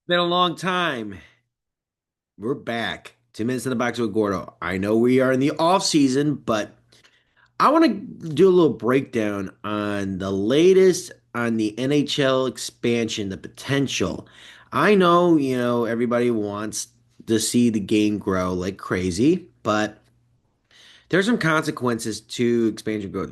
Been a long time. We're back. 2 minutes in the box with Gordo. I know we are in the off season, but I want to do a little breakdown on the latest on the NHL expansion, the potential. I know, everybody wants to see the game grow like crazy, but there's some consequences to expansion growth.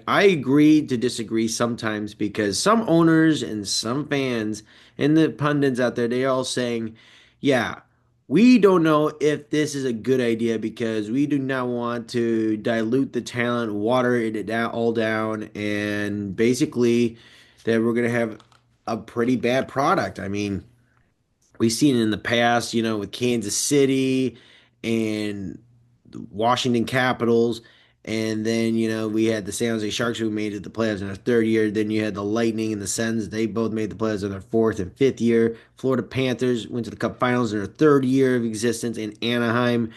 I agree to disagree sometimes because some owners and some fans and the pundits out there, they're all saying, yeah, we don't know if this is a good idea because we do not want to dilute the talent, water it down, all down, and basically that we're going to have a pretty bad product. I mean, we've seen it in the past, with Kansas City and the Washington Capitals. And then, we had the San Jose Sharks who made it the playoffs in their third year. Then you had the Lightning and the Sens. They both made the playoffs in their fourth and fifth year. Florida Panthers went to the Cup Finals in their third year of existence. And Anaheim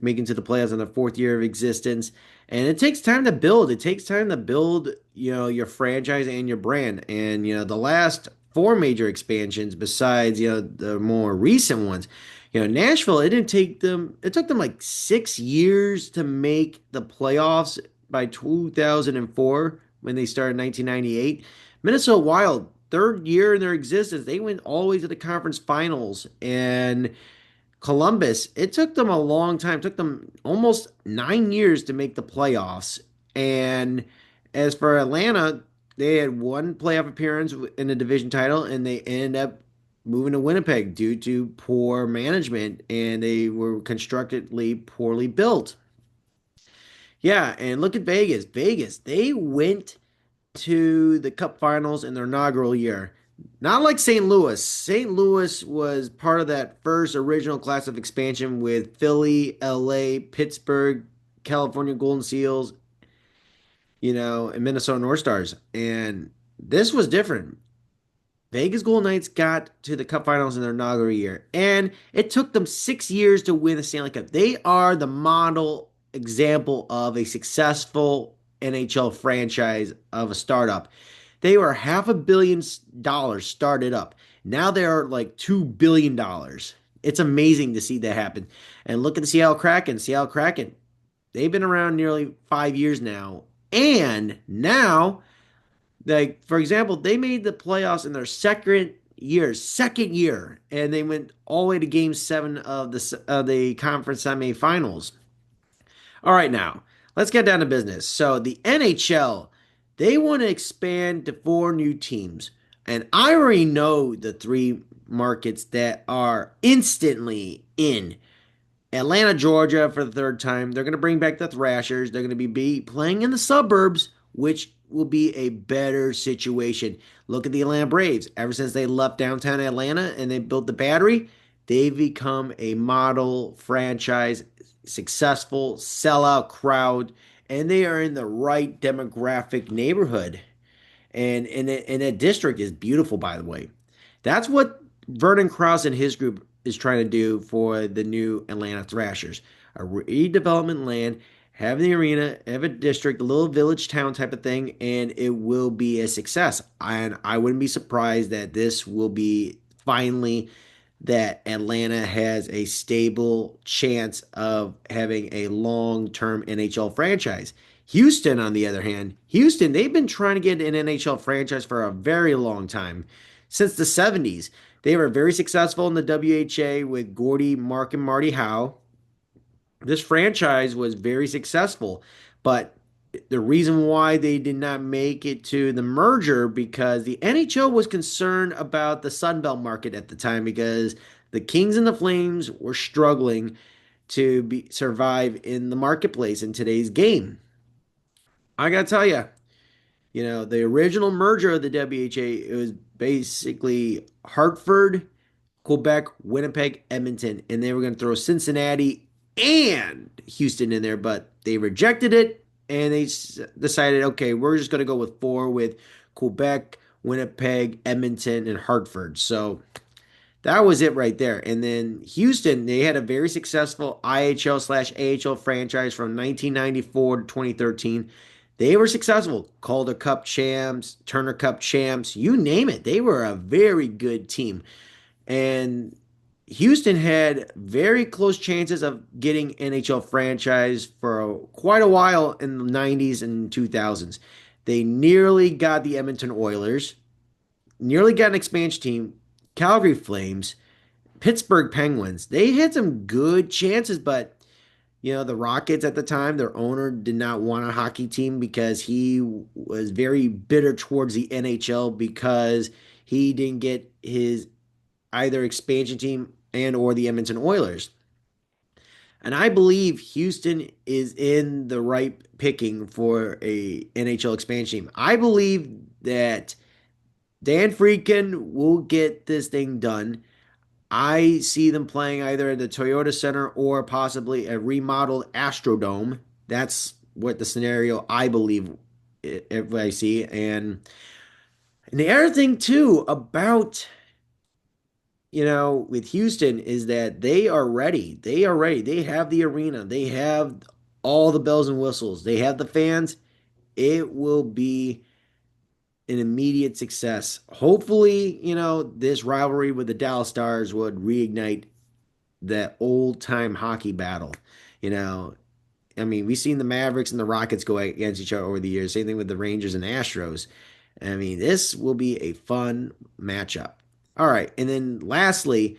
making to the playoffs in their fourth year of existence. And it takes time to build. It takes time to build, your franchise and your brand. And, the last four major expansions besides, the more recent ones, Nashville, it took them like 6 years to make the playoffs by 2004 when they started in 1998. Minnesota Wild, third year in their existence, they went all the way to the conference finals. And Columbus, it took them a long time. It took them almost 9 years to make the playoffs. And as for Atlanta, they had one playoff appearance in the division title, and they ended up moving to Winnipeg due to poor management, and they were constructively poorly built. Yeah, and look at Vegas. Vegas, they went to the Cup Finals in their inaugural year. Not like St. Louis. St. Louis was part of that first original class of expansion with Philly, LA, Pittsburgh, California Golden Seals, and Minnesota North Stars. And this was different. Vegas Golden Knights got to the Cup Finals in their inaugural year, and it took them 6 years to win the Stanley Cup. They are the model example of a successful NHL franchise of a startup. They were $500 million started up. Now they are like $2 billion. It's amazing to see that happen. And look at the Seattle Kraken. Seattle Kraken, they've been around nearly 5 years now. And now, like for example, they made the playoffs in their second year, and they went all the way to Game 7 of the conference semifinals. All right, now let's get down to business. So the NHL, they want to expand to four new teams, and I already know the three markets that are instantly in. Atlanta, Georgia for the third time. They're going to bring back the Thrashers. They're going to be playing in the suburbs, which will be a better situation. Look at the Atlanta Braves. Ever since they left downtown Atlanta and they built the Battery, they've become a model franchise, successful, sellout crowd, and they are in the right demographic neighborhood. And that district is beautiful, by the way. That's what Vernon Krause and his group is trying to do for the new Atlanta Thrashers. A redevelopment land, have the arena, have a district, a little village town type of thing, and it will be a success. And I wouldn't be surprised that this will be finally that Atlanta has a stable chance of having a long-term NHL franchise. Houston, on the other hand, Houston, they've been trying to get an NHL franchise for a very long time, since the 70s. They were very successful in the WHA with Gordy, Mark, and Marty Howe. This franchise was very successful, but the reason why they did not make it to the merger because the NHL was concerned about the Sun Belt market at the time because the Kings and the Flames were struggling to survive in the marketplace in today's game. I gotta tell you, the original merger of the WHA, it was basically Hartford, Quebec, Winnipeg, Edmonton, and they were going to throw Cincinnati and Houston in there, but they rejected it and they decided, okay, we're just going to go with four with Quebec, Winnipeg, Edmonton, and Hartford. So that was it right there. And then Houston, they had a very successful IHL slash AHL franchise from 1994 to 2013. They were successful. Calder Cup champs, Turner Cup champs, you name it. They were a very good team. And Houston had very close chances of getting NHL franchise for quite a while in the 90s and 2000s. They nearly got the Edmonton Oilers, nearly got an expansion team, Calgary Flames, Pittsburgh Penguins. They had some good chances, but the Rockets at the time, their owner did not want a hockey team because he was very bitter towards the NHL because he didn't get his either expansion team and or the Edmonton Oilers. And I believe Houston is in the right picking for a NHL expansion team. I believe that Dan Friedkin will get this thing done. I see them playing either at the Toyota Center or possibly a remodeled Astrodome. That's what the scenario I believe if I see. And the other thing too about with Houston is that they are ready. They are ready. They have the arena. They have all the bells and whistles. They have the fans. It will be an immediate success. Hopefully, this rivalry with the Dallas Stars would reignite that old time hockey battle. You know, I mean, we've seen the Mavericks and the Rockets go against each other over the years. Same thing with the Rangers and Astros. I mean, this will be a fun matchup. All right. And then lastly,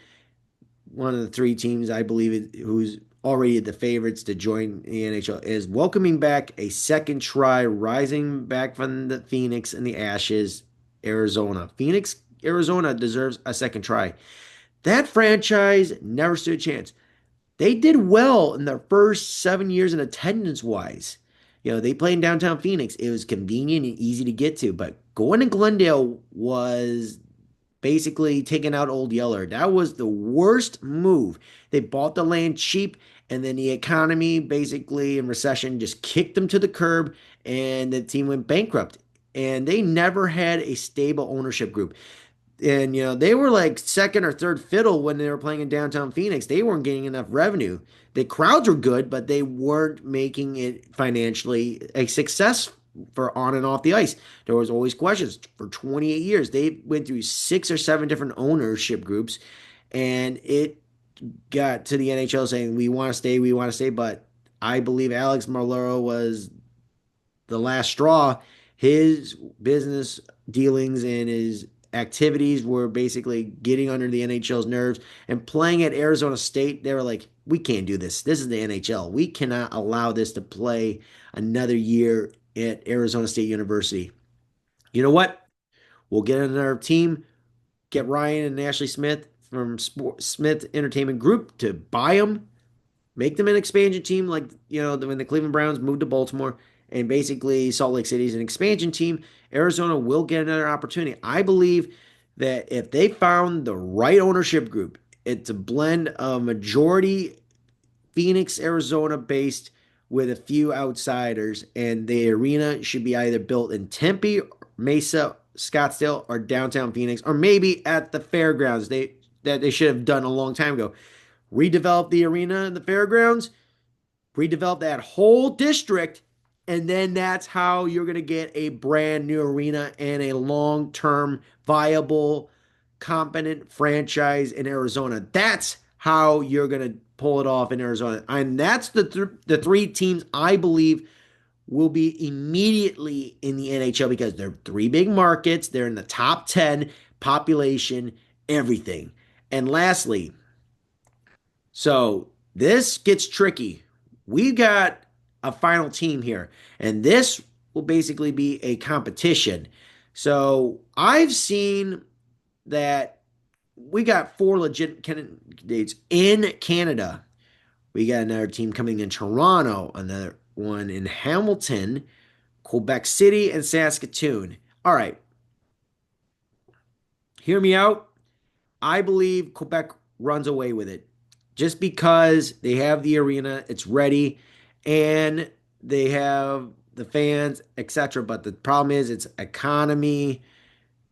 one of the three teams I believe who's already the favorites to join the NHL is welcoming back a second try, rising back from the Phoenix and the Ashes, Arizona. Phoenix, Arizona deserves a second try. That franchise never stood a chance. They did well in their first 7 years in attendance wise. They played in downtown Phoenix. It was convenient and easy to get to, but going to Glendale was basically taking out Old Yeller. That was the worst move. They bought the land cheap, and then the economy basically in recession just kicked them to the curb, and the team went bankrupt. And they never had a stable ownership group. And they were like second or third fiddle when they were playing in downtown Phoenix. They weren't getting enough revenue. The crowds were good, but they weren't making it financially a success for on and off the ice. There was always questions. For 28 years, they went through 6 or 7 different ownership groups, and it got to the NHL saying, "We want to stay, we want to stay." But I believe Alex Marlero was the last straw. His business dealings and his activities were basically getting under the NHL's nerves. And playing at Arizona State, they were like, we can't do this. This is the NHL. We cannot allow this to play another year at Arizona State University. You know what? We'll get another team, get Ryan and Ashley Smith from Smith Entertainment Group to buy them, make them an expansion team like, when the Cleveland Browns moved to Baltimore, and basically Salt Lake City is an expansion team. Arizona will get another opportunity. I believe that if they found the right ownership group, it's a blend of majority Phoenix, Arizona based with a few outsiders, and the arena should be either built in Tempe, Mesa, Scottsdale, or downtown Phoenix, or maybe at the fairgrounds. They should have done a long time ago. Redevelop the arena and the fairgrounds, redevelop that whole district, and then that's how you're going to get a brand new arena and a long-term viable competent franchise in Arizona. That's how you're going to pull it off in Arizona. And that's the three teams I believe will be immediately in the NHL because they're three big markets. They're in the top 10 population, everything. And lastly, so this gets tricky. We've got a final team here, and this will basically be a competition. So I've seen that we got 4 legit candidates in Canada. We got another team coming in Toronto, another one in Hamilton, Quebec City, and Saskatoon. All right, hear me out. I believe Quebec runs away with it just because they have the arena, it's ready, and they have the fans, etc. But the problem is it's economy,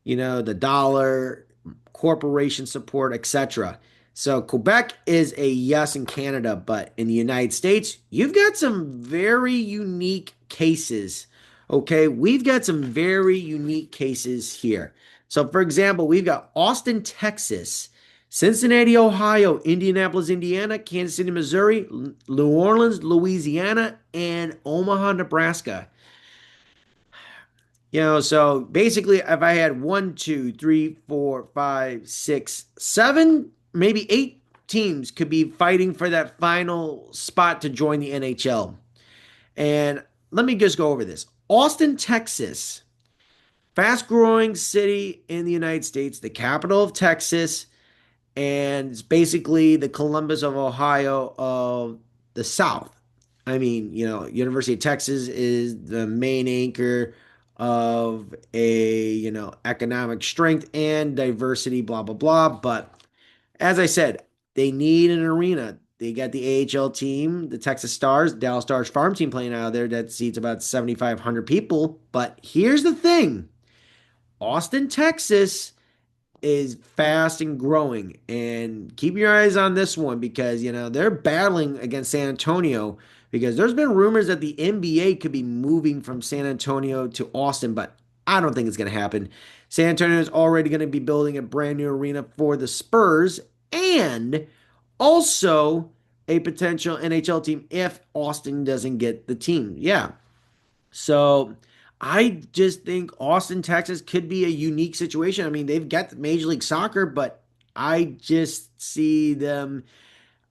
the dollar, corporation support, etc. So Quebec is a yes in Canada, but in the United States, you've got some very unique cases. Okay, we've got some very unique cases here. So, for example, we've got Austin, Texas. Cincinnati, Ohio, Indianapolis, Indiana, Kansas City, Missouri, New Orleans, Louisiana, and Omaha, Nebraska. So basically, if I had one, two, three, four, five, six, seven, maybe eight teams could be fighting for that final spot to join the NHL. And let me just go over this. Austin, Texas, fast growing city in the United States, the capital of Texas, and it's basically the Columbus of Ohio of the South. I mean, University of Texas is the main anchor of a, economic strength and diversity, blah, blah, blah. But as I said, they need an arena. They got the AHL team, the Texas Stars, Dallas Stars farm team playing out of there that seats about 7,500 people. But here's the thing. Austin, Texas is fast and growing. And keep your eyes on this one because, they're battling against San Antonio because there's been rumors that the NBA could be moving from San Antonio to Austin, but I don't think it's going to happen. San Antonio is already going to be building a brand new arena for the Spurs and also a potential NHL team if Austin doesn't get the team. Yeah. So I just think Austin, Texas could be a unique situation. I mean, they've got Major League Soccer, but I just see them.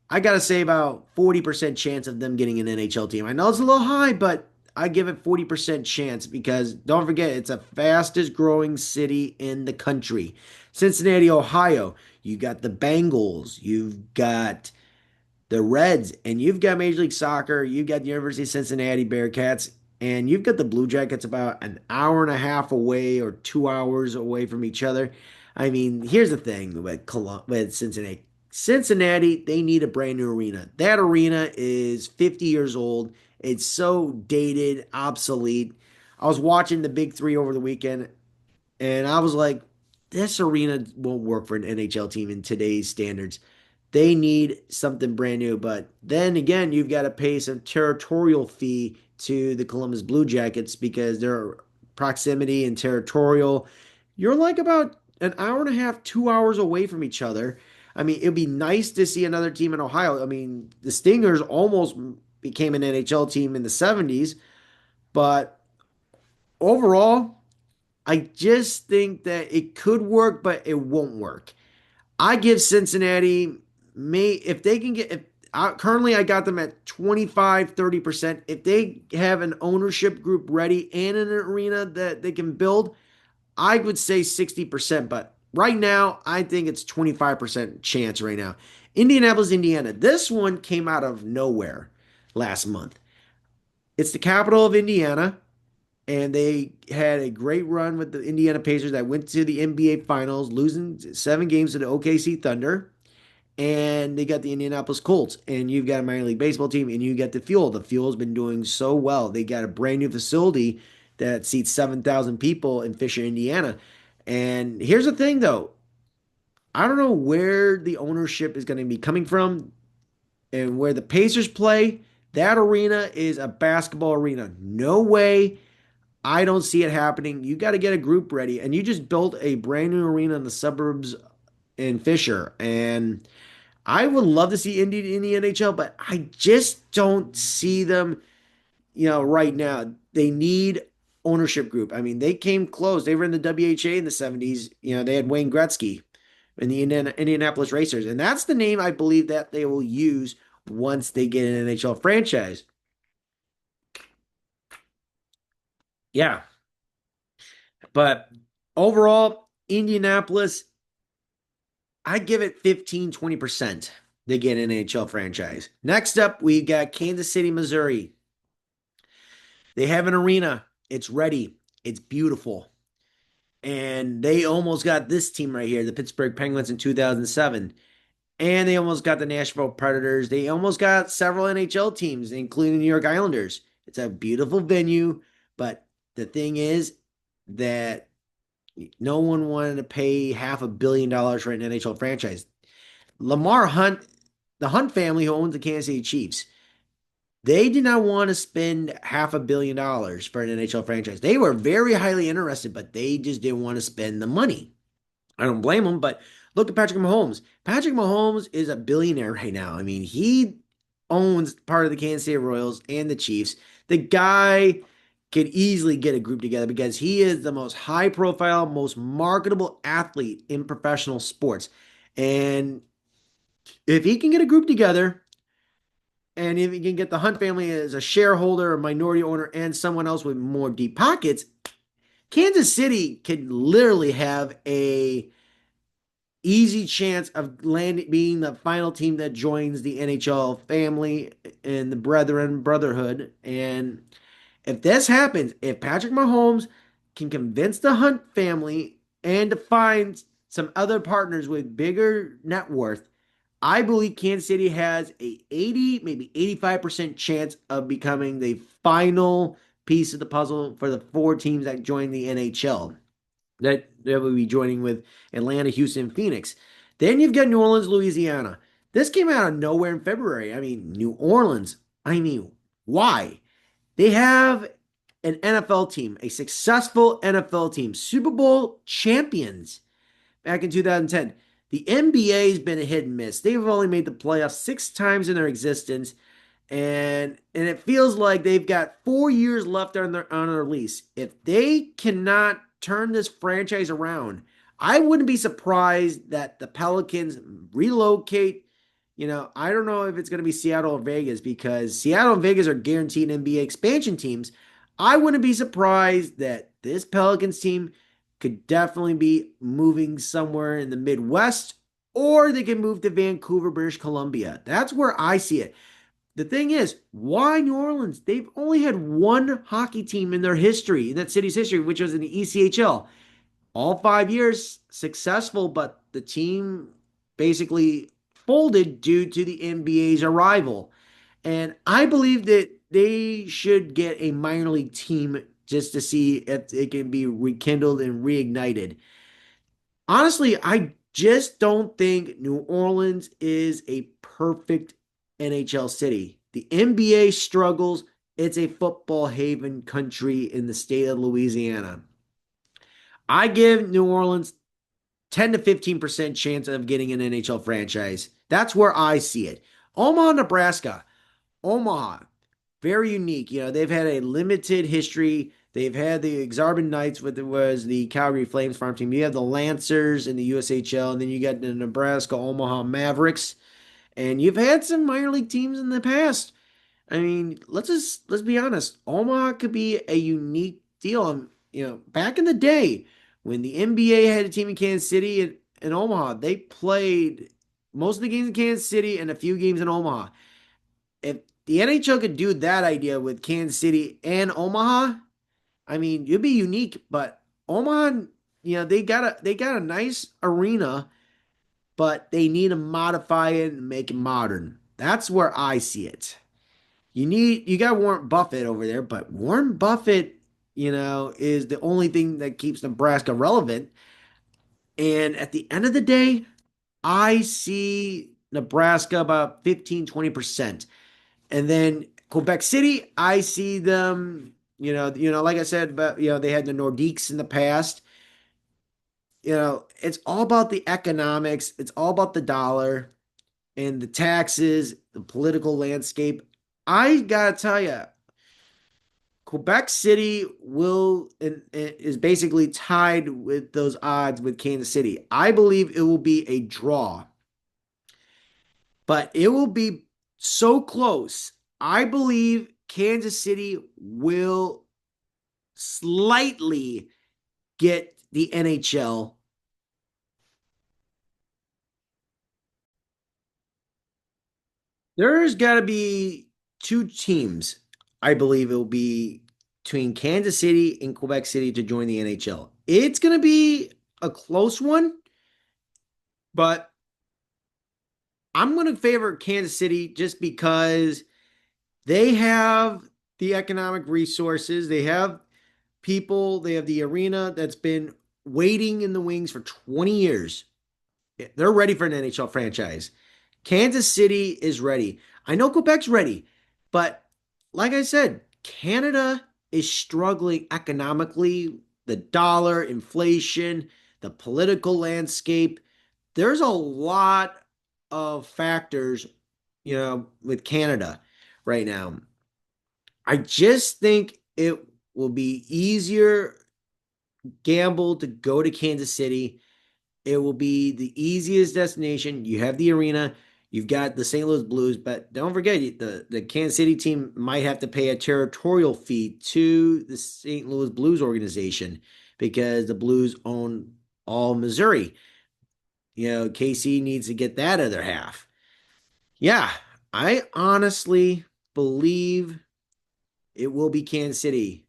I got to say about 40% chance of them getting an NHL team. I know it's a little high, but I give it 40% chance because don't forget, it's the fastest growing city in the country. Cincinnati, Ohio. You got the Bengals. You've got the Reds, and you've got Major League Soccer, you've got the University of Cincinnati Bearcats, and you've got the Blue Jackets about an hour and a half away or 2 hours away from each other. I mean, here's the thing with Cincinnati. Cincinnati, they need a brand new arena. That arena is 50 years old. It's so dated, obsolete. I was watching the Big Three over the weekend, and I was like, this arena won't work for an NHL team in today's standards. They need something brand new. But then again, you've got to pay some territorial fee to the Columbus Blue Jackets because their proximity and territorial, you're like about an hour and a half, 2 hours away from each other. I mean, it'd be nice to see another team in Ohio. I mean, the Stingers almost became an NHL team in the 70s, but overall, I just think that it could work, but it won't work. I give Cincinnati may if they can get if currently I got them at 25-30%. If they have an ownership group ready and an arena that they can build, I would say 60%, but right now I think it's 25% chance right now. Indianapolis, Indiana. This one came out of nowhere last month. It's the capital of Indiana and they had a great run with the Indiana Pacers that went to the NBA Finals, losing 7 games to the OKC Thunder. And they got the Indianapolis Colts, and you've got a minor league baseball team, and you got the Fuel. The Fuel's been doing so well. They got a brand new facility that seats 7,000 people in Fisher, Indiana. And here's the thing, though. I don't know where the ownership is going to be coming from and where the Pacers play. That arena is a basketball arena. No way. I don't see it happening. You got to get a group ready. And you just built a brand new arena in the suburbs in Fisher. And I would love to see Indy in the NHL, but I just don't see them, right now. They need ownership group. I mean, they came close. They were in the WHA in the 70s. They had Wayne Gretzky in the Indianapolis Racers. And that's the name I believe that they will use once they get an NHL franchise. Yeah. But overall, Indianapolis, I give it 15-20% to get an NHL franchise. Next up, we got Kansas City, Missouri. They have an arena. It's ready. It's beautiful. And they almost got this team right here, the Pittsburgh Penguins in 2007. And they almost got the Nashville Predators. They almost got several NHL teams, including the New York Islanders. It's a beautiful venue, but the thing is that no one wanted to pay $500 million for an NHL franchise. Lamar Hunt, the Hunt family who owns the Kansas City Chiefs, they did not want to spend $500 million for an NHL franchise. They were very highly interested, but they just didn't want to spend the money. I don't blame them, but Look at Patrick Mahomes. Patrick Mahomes is a billionaire right now. I mean, he owns part of the Kansas City Royals and the Chiefs. The guy could easily get a group together because he is the most high profile, most marketable athlete in professional sports. And if he can get a group together, and if he can get the Hunt family as a shareholder, a minority owner, and someone else with more deep pockets, Kansas City could literally have a easy chance of being the final team that joins the NHL family and the brotherhood. And if this happens, if Patrick Mahomes can convince the Hunt family and to find some other partners with bigger net worth, I believe Kansas City has a 80, maybe 85% chance of becoming the final piece of the puzzle for the four teams that join the NHL. That would be joining with Atlanta, Houston, Phoenix. Then you've got New Orleans, Louisiana. This came out of nowhere in February. I mean, New Orleans. I mean, why? They have an NFL team, a successful NFL team, Super Bowl champions back in 2010. The NBA has been a hit and miss. They've only made the playoffs 6 times in their existence, and it feels like they've got 4 years left on their lease. If they cannot turn this franchise around, I wouldn't be surprised that the Pelicans relocate. I don't know if it's going to be Seattle or Vegas because Seattle and Vegas are guaranteed NBA expansion teams. I wouldn't be surprised that this Pelicans team could definitely be moving somewhere in the Midwest, or they can move to Vancouver, British Columbia. That's where I see it. The thing is, why New Orleans? They've only had one hockey team in their history, in that city's history, which was in the ECHL. All 5 years successful, but the team basically folded due to the NBA's arrival. And I believe that they should get a minor league team just to see if it can be rekindled and reignited. Honestly, I just don't think New Orleans is a perfect NHL city. The NBA struggles. It's a football haven country in the state of Louisiana. I give New Orleans 10 to 15% chance of getting an NHL franchise. That's where I see it. Omaha, Nebraska. Omaha, very unique. They've had a limited history. They've had the Exarban Knights, with it was the Calgary Flames farm team. You have the Lancers in the USHL, and then you got the Nebraska Omaha Mavericks. And you've had some minor league teams in the past. I mean, let's be honest. Omaha could be a unique deal. Back in the day when the NBA had a team in Kansas City and Omaha, they played most of the games in Kansas City and a few games in Omaha. If the NHL could do that idea with Kansas City and Omaha, I mean, you'd be unique. But Omaha, they got a nice arena, but they need to modify it and make it modern. That's where I see it. You got Warren Buffett over there, but Warren Buffett, is the only thing that keeps Nebraska relevant. And at the end of the day, I see Nebraska about 15-20%. And then Quebec City, I see them, like I said, but they had the Nordiques in the past. It's all about the economics, it's all about the dollar and the taxes, the political landscape. I gotta tell you, Quebec City is basically tied with those odds with Kansas City. I believe it will be a draw, but it will be so close. I believe Kansas City will slightly get the NHL. There's got to be two teams. I believe it will be between Kansas City and Quebec City to join the NHL. It's going to be a close one, but I'm going to favor Kansas City just because they have the economic resources. They have people, they have the arena that's been waiting in the wings for 20 years. They're ready for an NHL franchise. Kansas City is ready. I know Quebec's ready, but like I said, Canada is struggling economically, the dollar, inflation, the political landscape. there's a lot of factors, with Canada right now. I just think it will be easier gamble to go to Kansas City. It will be the easiest destination. You have the arena, you've got the St. Louis Blues, but don't forget the Kansas City team might have to pay a territorial fee to the St. Louis Blues organization because the Blues own all Missouri. KC needs to get that other half. Yeah, I honestly believe it will be Kansas City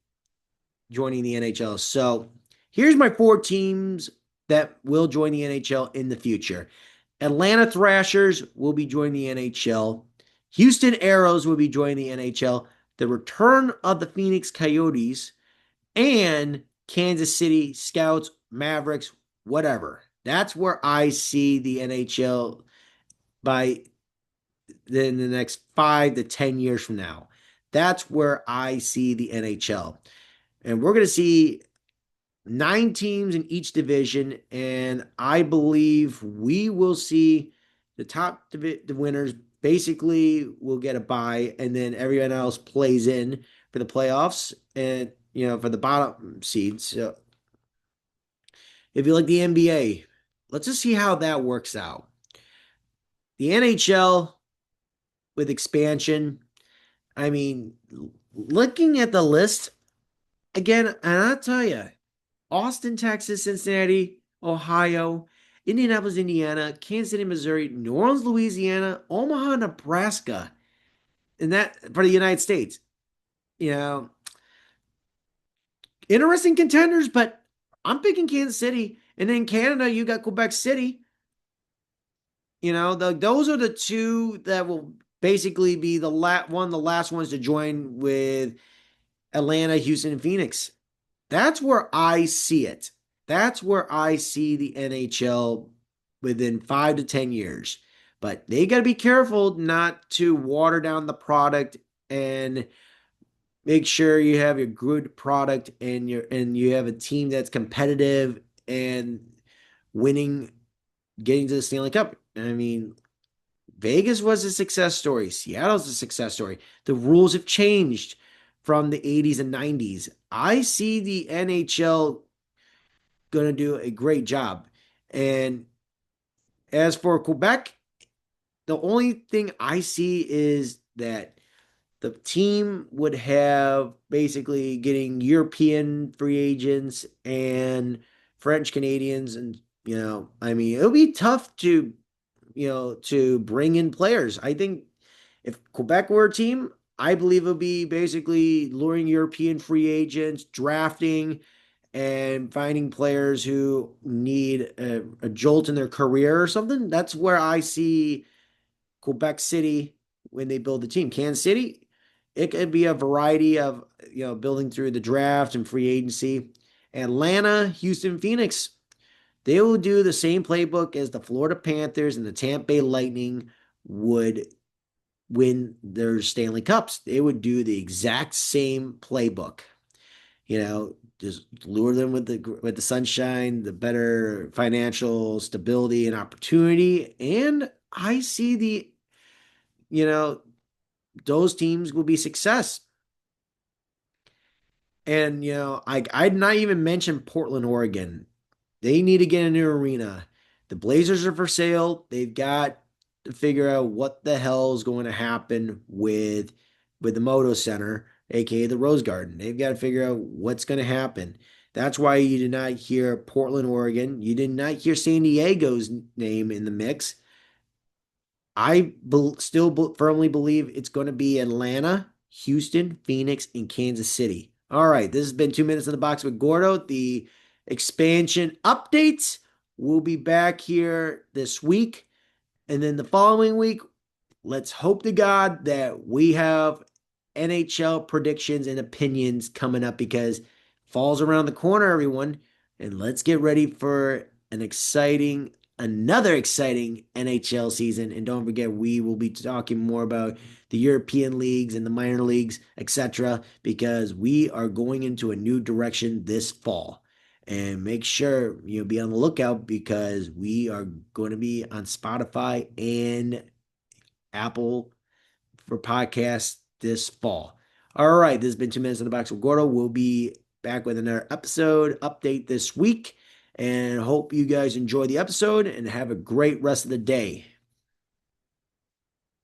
joining the NHL. So here's my four teams that will join the NHL in the future. Atlanta Thrashers will be joining the NHL. Houston Aeros will be joining the NHL. The return of the Phoenix Coyotes and Kansas City Scouts, Mavericks, whatever. That's where I see the NHL by in the next 5 to 10 years from now. That's where I see the NHL. And we're going to see 9 teams in each division. And I believe we will see the winners basically will get a bye. And then everyone else plays in for the playoffs and, for the bottom seeds. So if you like the NBA, let's just see how that works out. The NHL with expansion, I mean, looking at the list again, and I'll tell you, Austin, Texas, Cincinnati, Ohio, Indianapolis, Indiana, Kansas City, Missouri, New Orleans, Louisiana, Omaha, Nebraska, and that for the United States. You know, interesting contenders, but I'm picking Kansas City. And then Canada, you got Quebec City. Those are the two that will basically be one of the last ones to join with Atlanta, Houston, and Phoenix. That's where I see it. That's where I see the NHL within 5 to 10 years. But they got to be careful not to water down the product and make sure you have a good product and you have a team that's competitive and winning, getting to the Stanley Cup. I mean, Vegas was a success story. Seattle's a success story. The rules have changed from the 80s and 90s. I see the NHL going to do a great job. And as for Quebec, the only thing I see is that the team would have basically getting European free agents and French Canadians. And, I mean, it'll be tough to bring in players. I think if Quebec were a team, I believe it'll be basically luring European free agents, drafting, and finding players who need a jolt in their career or something. That's where I see Quebec City when they build the team. Kansas City, it could be a variety of building through the draft and free agency. Atlanta, Houston, Phoenix, they will do the same playbook as the Florida Panthers and the Tampa Bay Lightning would win their Stanley Cups. They would do the exact same playbook. Just lure them with the sunshine, the better financial stability and opportunity. And I see you know, those teams will be success. And I'd not even mention Portland, Oregon. They need to get a new arena. The Blazers are for sale. They've got to figure out what the hell is going to happen with the Moto Center, aka the Rose Garden. They've got to figure out what's going to happen. That's why you did not hear Portland, Oregon. You did not hear San Diego's name in the mix. I still firmly believe it's going to be Atlanta, Houston, Phoenix, and Kansas City. All right, this has been 2 Minutes in the Box with Gordo. The expansion updates. We'll be back here this week. And then the following week, let's hope to God that we have NHL predictions and opinions coming up because fall's around the corner, everyone. And let's get ready for another exciting NHL season. And don't forget, we will be talking more about the European leagues and the minor leagues, etc., because we are going into a new direction this fall. And make sure you be on the lookout because we are going to be on Spotify and Apple for podcasts this fall. All right, this has been 2 Minutes in the Box with Gordo. We'll be back with another episode update this week, and hope you guys enjoy the episode and have a great rest of the day.